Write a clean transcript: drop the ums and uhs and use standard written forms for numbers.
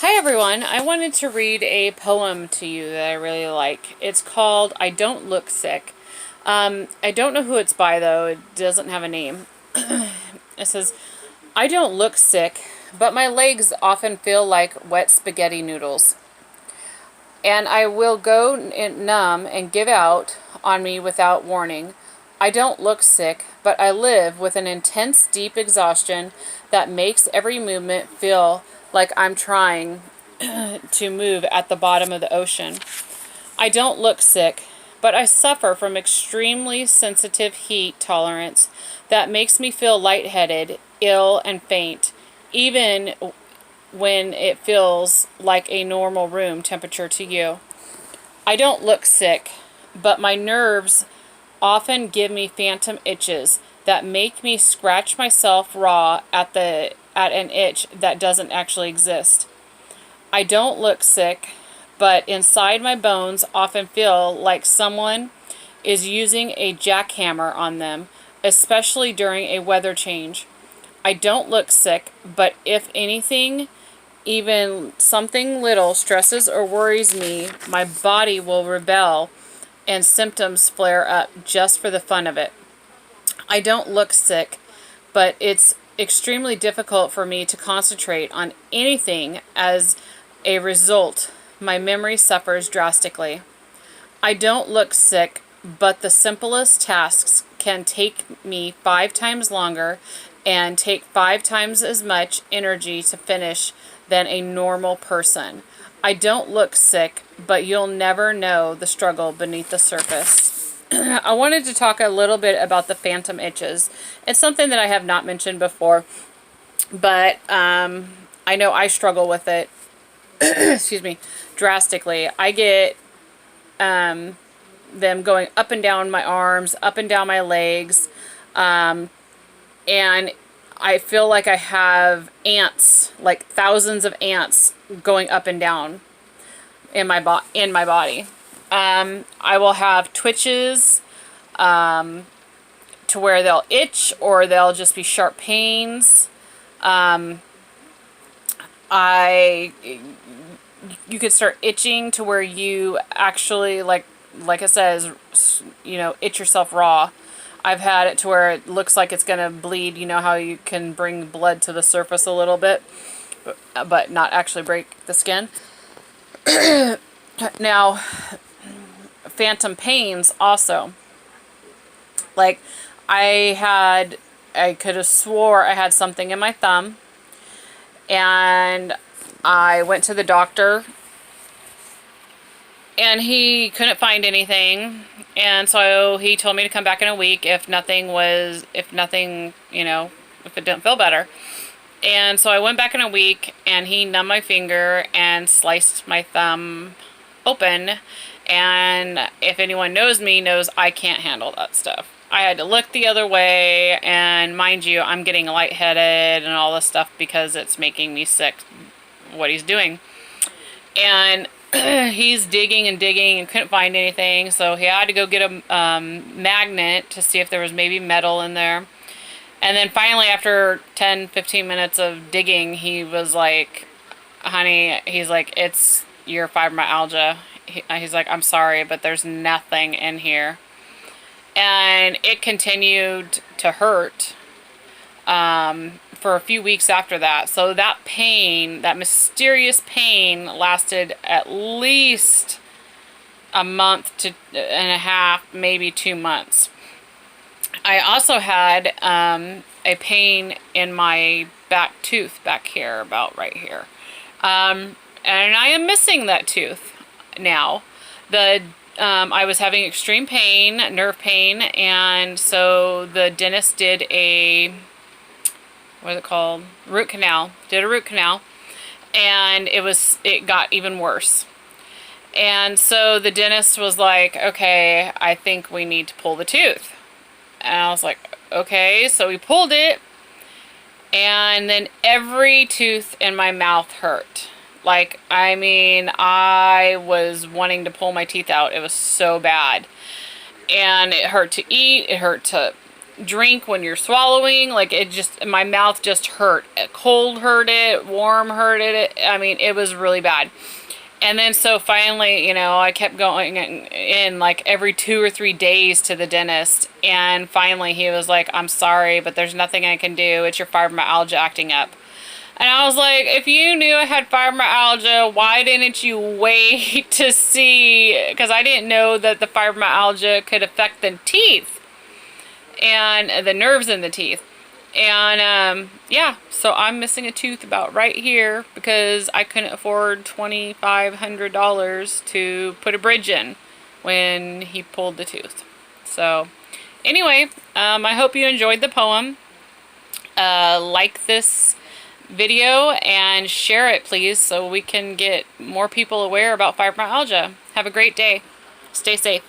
Hi everyone, I wanted to read a poem to you that I really like. It's called I Don't Look Sick. I don't know who it's by though, it doesn't have a name. It says, I don't look sick, but my legs often feel like wet spaghetti noodles. And I will go numb and give out on me without warning. I don't look sick, but I live with an intense, deep exhaustion that makes every movement feel like I'm trying to move at the bottom of the ocean. I don't look sick, but I suffer from extremely sensitive heat tolerance that makes me feel lightheaded, ill, and faint, even when it feels like a normal room temperature to you. I don't look sick, but my nerves often give me phantom itches that make me scratch myself raw at an itch that doesn't actually exist. I don't look sick, but inside my bones often feel like someone is using a jackhammer on them, especially during a weather change. I don't look sick, but if anything, even something little stresses or worries me, my body will rebel and symptoms flare up just for the fun of it. I don't look sick, but it's extremely difficult for me to concentrate on anything. As a result, my memory suffers drastically. I don't look sick, but the simplest tasks can take me 5 times longer and take 5 times as much energy to finish than a normal person. I don't look sick, but you'll never know the struggle beneath the surface. I wanted to talk a little bit about the phantom itches. It's something that I have not mentioned before, but I know I struggle with it, excuse me, drastically. I get them going up and down my arms, up and down my legs, and I feel like I have ants, like thousands of ants going up and down in my body. I will have twitches to where they'll itch or they'll just be sharp pains. You could start itching to where you actually, like I said, itch yourself raw. I've had it to where it looks like it's going to bleed. You know how you can bring blood to the surface a little bit, but not actually break the skin. Now, phantom pains also. Like, I could have swore I had something in my thumb, and I went to the doctor, and he couldn't find anything, and so he told me to come back in a week if it didn't feel better. And so I went back in a week, and he numbed my finger and sliced my thumb open, and if anyone knows me, knows I can't handle that stuff. I had to look the other way, and mind you, I'm getting lightheaded and all this stuff because it's making me sick, what he's doing. And he's digging and digging and couldn't find anything, so he had to go get a magnet to see if there was maybe metal in there. And then finally, after 10-15 minutes of digging, he was like, honey, he's like, it's your fibromyalgia. He's like, I'm sorry, but there's nothing in here. And it continued to hurt for a few weeks after that. So that pain, that mysterious pain, lasted at least a month and a half, maybe 2 months. I also had a pain in my back tooth back here, about right here. And I am missing that tooth now. I was having extreme pain, nerve pain, and so the dentist did a, what is it called? Root canal. Did a root canal, and it got even worse. And so the dentist was like, okay, I think we need to pull the tooth. And I was like, okay. So we pulled it, and then every tooth in my mouth hurt. Like, I mean, I was wanting to pull my teeth out. It was so bad. And it hurt to eat. It hurt to drink when you're swallowing. Like, it just, my mouth just hurt. Cold hurt it, warm hurt it. I mean, it was really bad. And then so finally, you know, I kept going in like every 2 or 3 days to the dentist. And finally he was like, I'm sorry, but there's nothing I can do. It's your fibromyalgia acting up. And I was like, if you knew I had fibromyalgia, why didn't you wait to see? Because I didn't know that the fibromyalgia could affect the teeth and the nerves in the teeth. And yeah, so I'm missing a tooth about right here because I couldn't afford $2,500 to put a bridge in when he pulled the tooth. So anyway, I hope you enjoyed the poem. Like this video and share it, please, so we can get more people aware about fibromyalgia. Have a great day. Stay safe.